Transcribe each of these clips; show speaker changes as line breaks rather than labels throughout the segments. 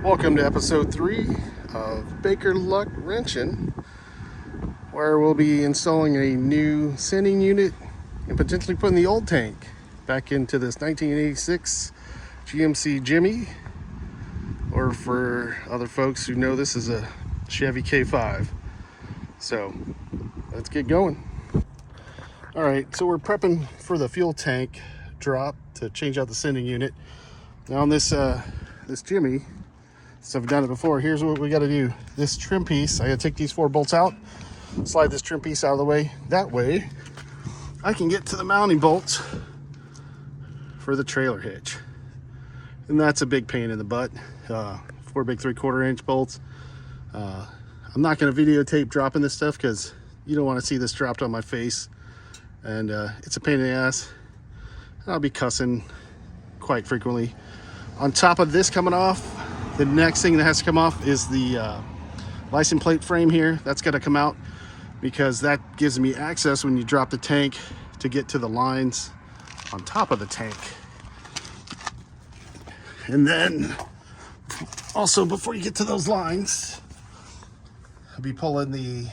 Welcome to episode 3 of Baker Luck Wrenching, where we'll be installing a new sending unit and potentially putting the old tank back into this 1986 GMC Jimmy, or for other folks who know this is a Chevy K5. So let's get going. All right, so we're prepping for the fuel tank drop to change out the sending unit. Now on this Jimmy, so I've done it before, here's what we got to do. This trim piece, I got to take these 4 bolts out, slide this trim piece out of the way. That way I can get to the mounting bolts for the trailer hitch. And that's a big pain in the butt. 4 big 3/4 inch bolts. I'm not going to videotape dropping this stuff because you don't want to see this dropped on my face. And it's a pain in the ass. I'll be cussing quite frequently. On top of this coming off, the next thing that has to come off is the license plate frame here. That's got to come out because that gives me access when you drop the tank to get to the lines on top of the tank. And then also, before you get to those lines, I'll be pulling the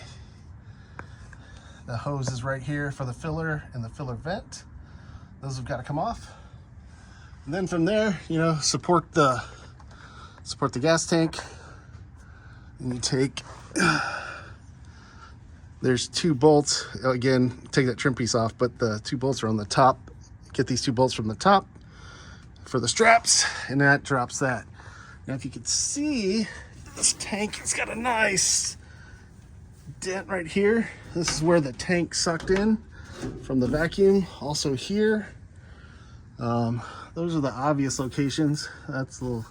hoses right here for the filler and the filler vent. Those have got to come off. And then from there, support the gas tank. And you take, there's 2 bolts. Again, take that trim piece off, but the 2 bolts are on the top. Get these 2 bolts from the top for the straps, and that drops that. Now, if you can see, this tank has got a nice dent right here. This is where the tank sucked in from the vacuum. Also here. Those are the obvious locations. That's a little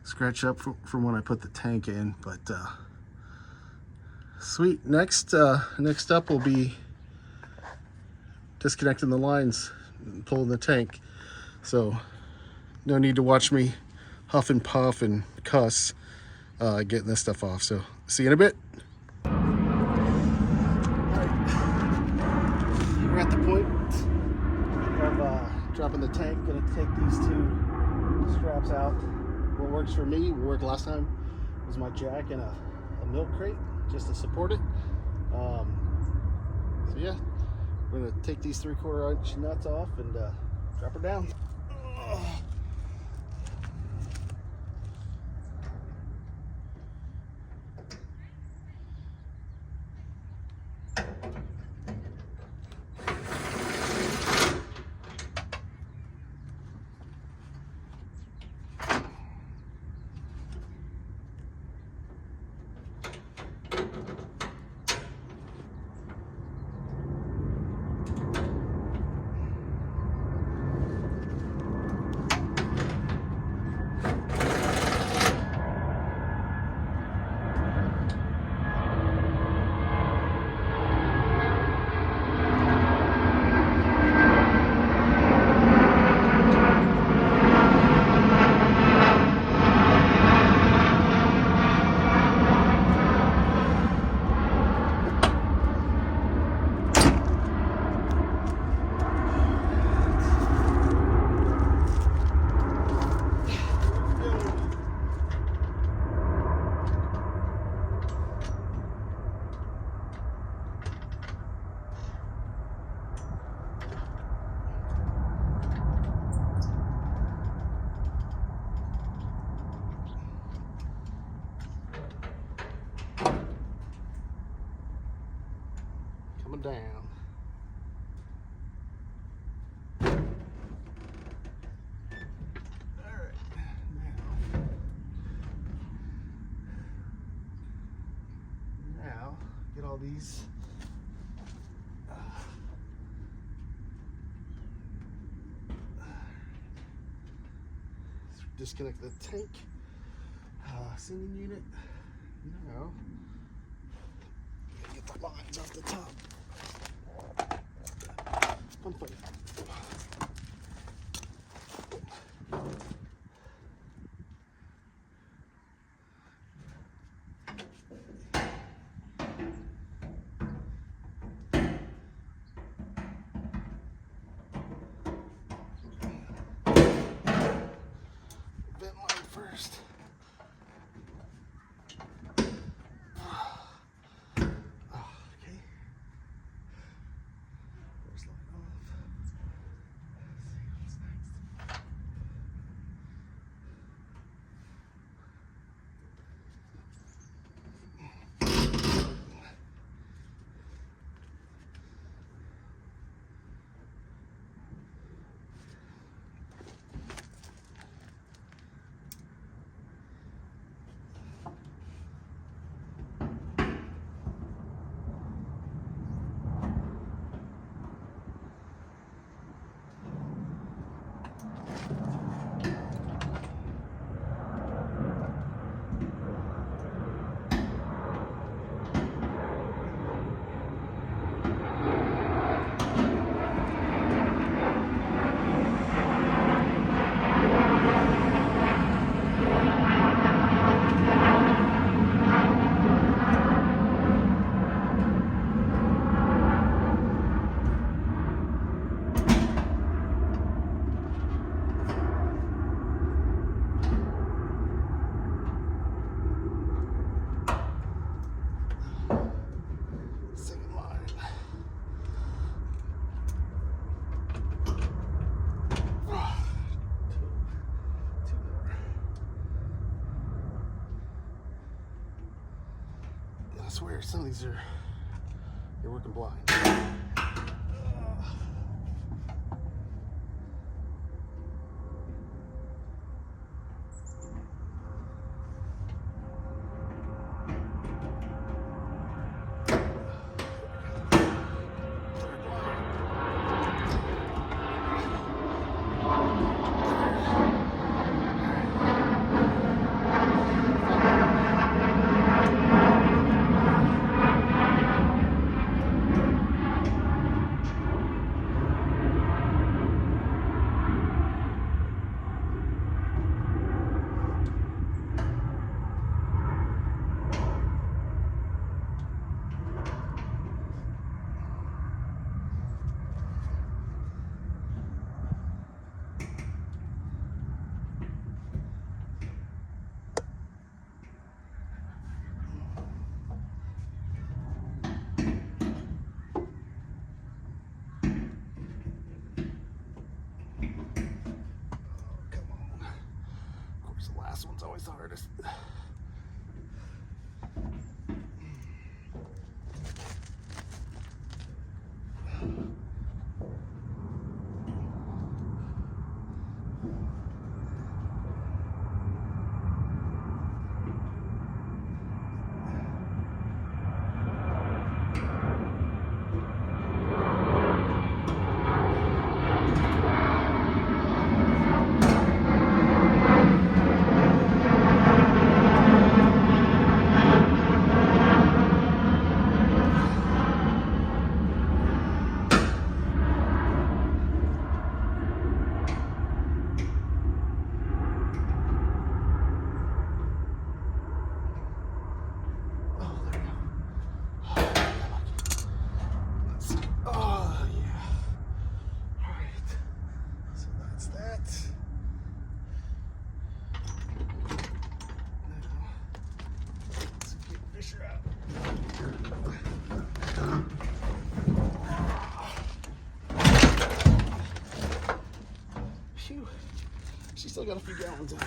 scratch up from when I put the tank in, but sweet. Next up will be disconnecting the lines and pulling the tank. So no need to watch me huff and puff and cuss getting this stuff off. So see you in a bit. All right. We're at the point of dropping the tank. Gonna take these 2 straps out. What works for me, what worked last time, was my jack and a milk crate just to support it. So yeah, we're gonna take these 3/4 inch nuts off and drop her down. Coming down. All right, now get all these disconnect the tank sending unit. Now get the lines off the top. Fun play. Vent line first. swear some of these are, they're working blind. The last one's always the hardest. Phew. She still got a few gallons in her.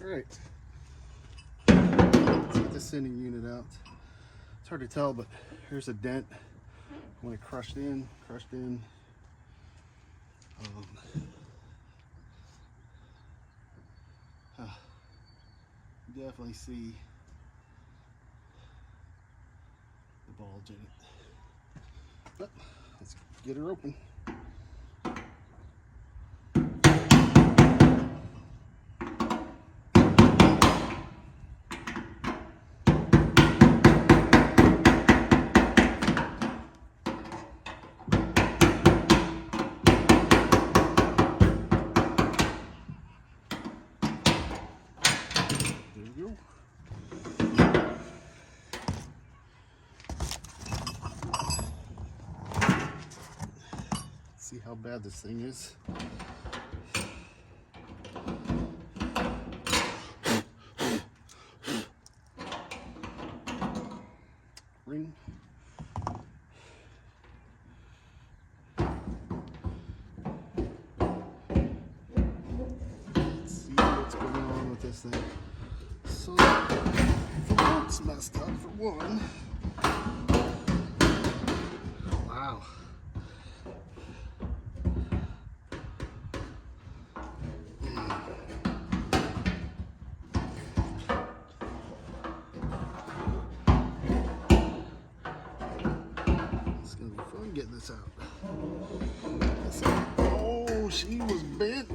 All right, let's get this sending unit out. It's hard to tell, but here's a dent when it crushed in. You definitely see the bulge in it. But let's get her open. See how bad this thing is. Ring. Let's see what's going on with this thing. So the bolt's messed up for one. Wow. It's gonna be fun getting this out. Oh, she was bent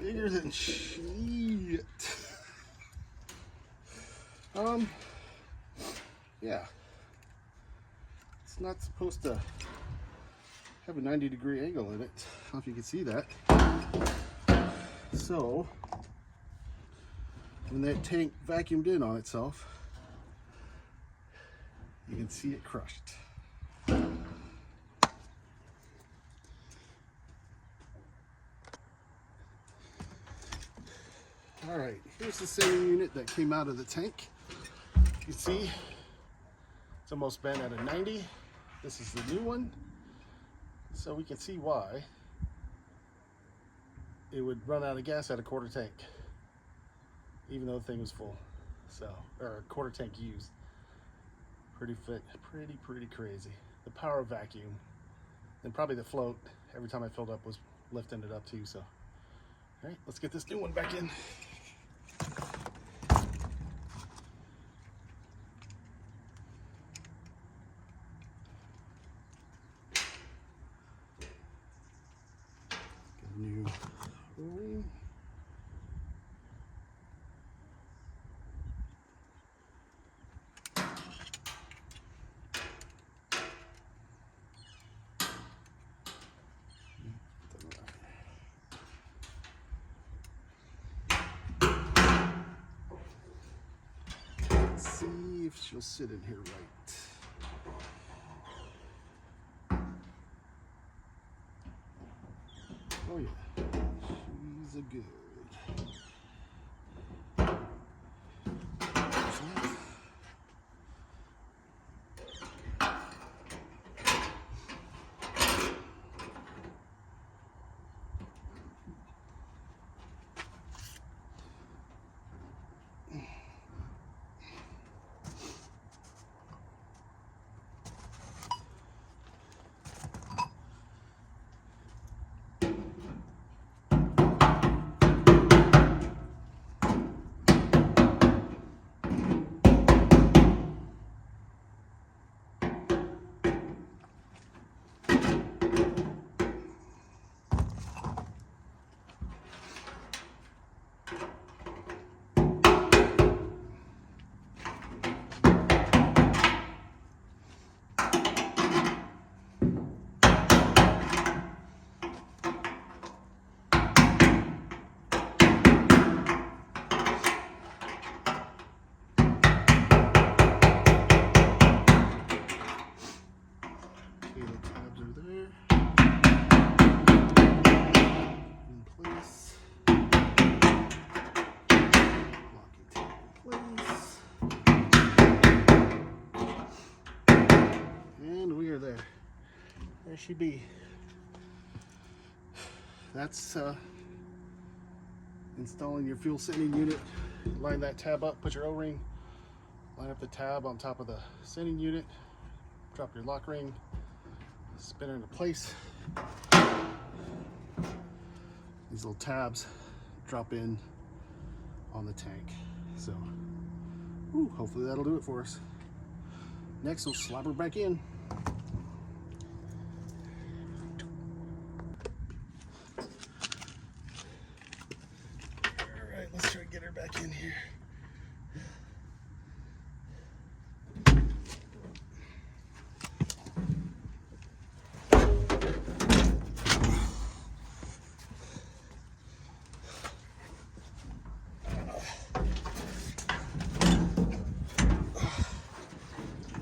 bigger than shit. Yeah, it's not supposed to have a 90-degree angle in it. I don't know if you can see that. So when that tank vacuumed in on itself, you can see it crushed. All right, here's the same unit that came out of the tank. You see, it's almost been at a 90. This is the new one. So we can see why it would run out of gas at a quarter tank, even though the thing was full. So, or a quarter tank used. Pretty crazy. The power vacuum, and probably the float, every time I filled up was lifting it up too. So, all right, let's get this new one back in. Get a new O-ring. See if she'll sit in here right. Oh yeah, she's a good. There she be. That's installing your fuel sending unit. Line that tab up, put your O-ring, line up the tab on top of the sending unit, drop your lock ring, spin it into place. These little tabs drop in on the tank. So, hopefully that'll do it for us. Next, we'll slap her back in. Alright, let's try to get her back in here.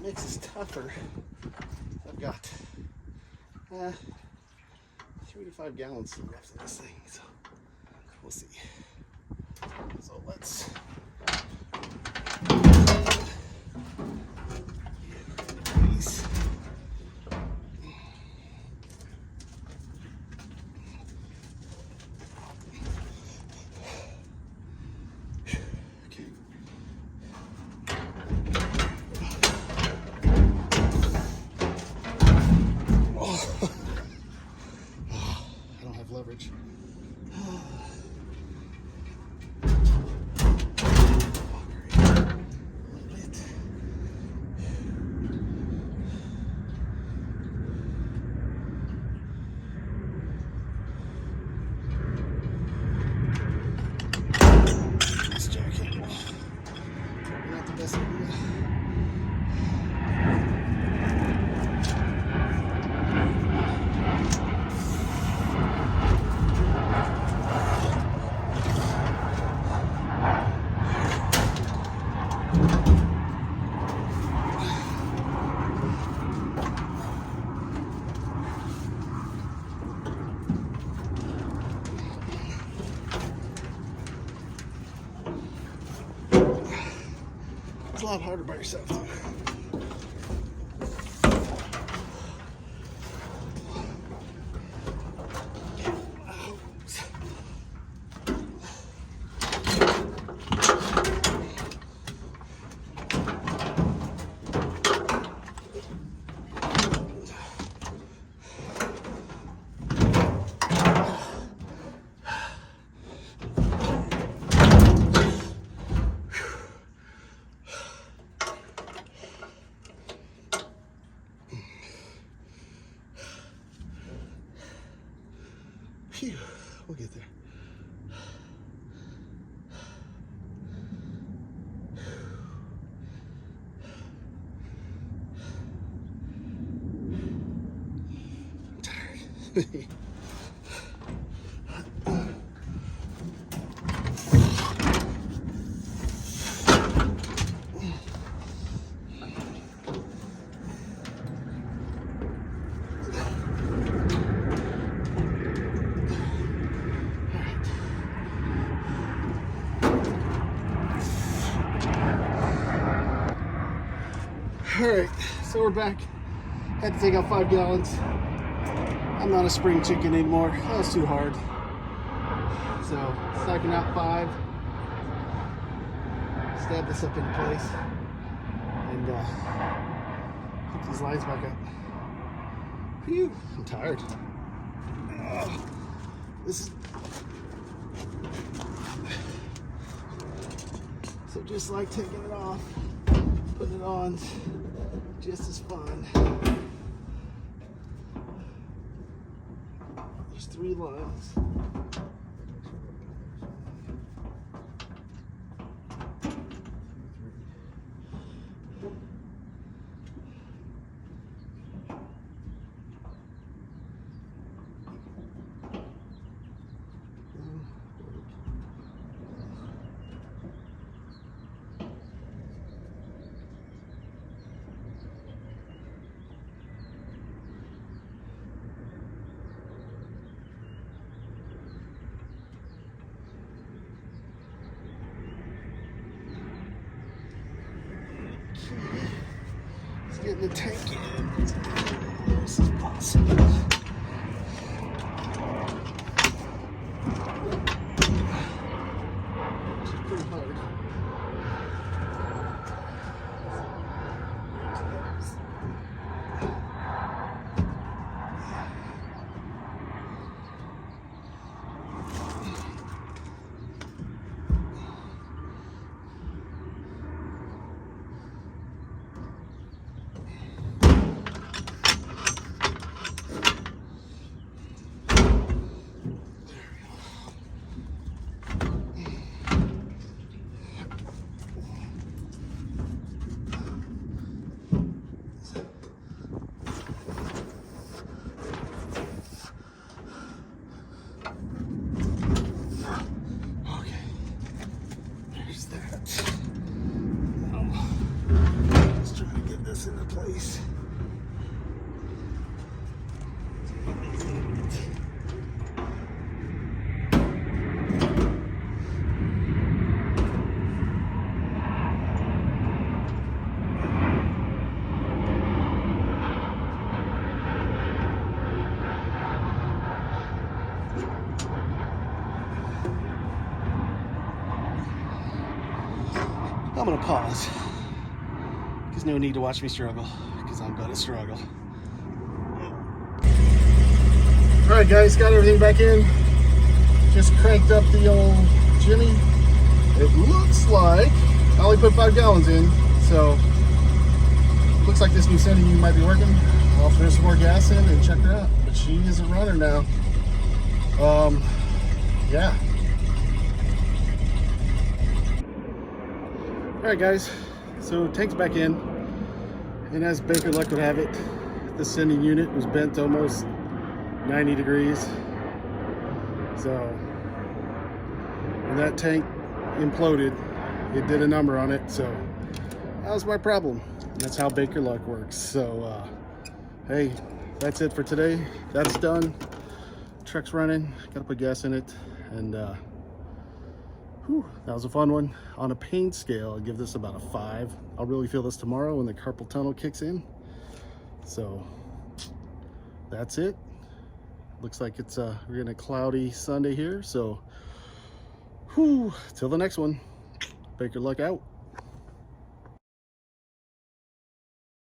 Makes this tougher. I've got 3 to 5 gallons left in this thing, so we'll see. So let's please. Leverage. a lot harder by yourself too. Phew, we'll get there. I'm tired. All right, so we're back. Had to take out 5 gallons. I'm not a spring chicken anymore. That was too hard. So, stacking out 5. Stab this up into place. And put these lines back up. Phew, I'm tired. This is... So just like taking it off, putting it on, just as fun. There's 3 lines. Let's get the tank in as close as possible. Which is pretty hard. Into place. I'm gonna pause. There's no need to watch me struggle, because I'm gonna struggle. Alright guys, got everything back in. Just cranked up the old Jimmy. It looks like I only put 5 gallons in, so looks like this new sending unit might be working. I'll throw some more gas in and check her out. But she is a runner now. Yeah. Alright guys, so tank's back in, and as Baker luck would have it, the sending unit was bent almost 90 degrees. So when that tank imploded, it did a number on it. So that was my problem. And that's how Baker luck works. So hey, that's it for today. That's done. Truck's running. Gotta put gas in it, and Whew, that was a fun one. On a pain scale, I'd give this about a 5. I'll really feel this tomorrow when the carpal tunnel kicks in. So that's it. Looks like it's we're getting a cloudy Sunday here. So whew, till the next one. Baker Luck out.